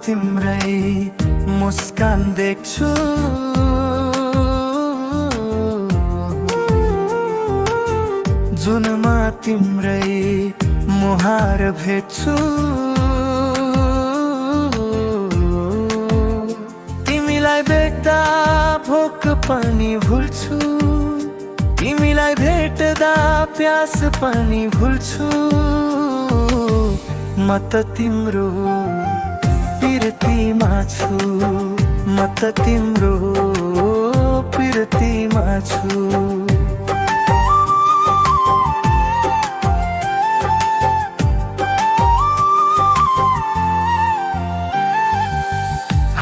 तिम्रै मुस्कान देख्छु, जुनमा तिम्रै मुहार भेट्छु। तिमीलाई देख्दा भोक पनि भुल्छु, तिमीलाई भेट्दा प्यास पनि भुल्छु। म त तिम्रो पिरतीमा छु, म त तिम्रो पिरतीमा छु।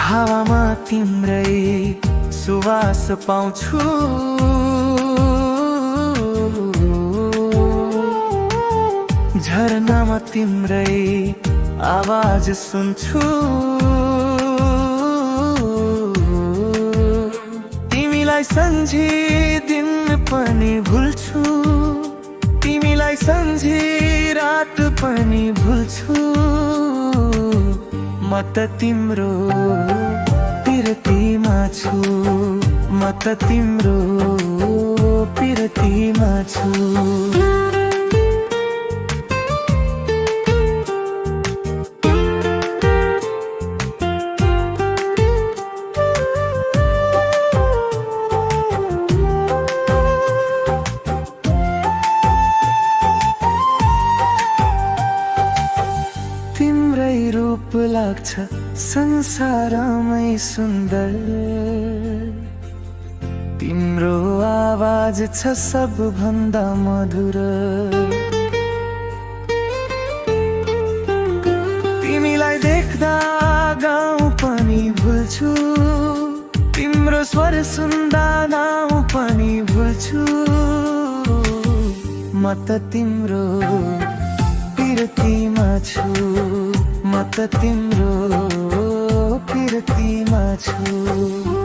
हावामा तिम्रै सुवास पाउँछु, झरनामा तिम्रै आवाज सुन्छु। तिमीलाई सम्झी दिन पनि भुल्छु, तिमीलाई सम्झी रात पनि भुल्छु। म त तिम्रो पिरतीमा छु, म त तिम्रो पिरतीमा छु। तिम्रै रूप लाग्छ संसारमै सुन्दर, तिम्रो आवाज छ सबभन्दा मधुर। तिमीलाई देख्दा गाउँ पनि भुल्छु, तिम्रो स्वर सुन्दा नाउँ पनि भुल्छु। म त तिम्रो पिरतीमा छु, म त तिम्रो पिरतीमा छु।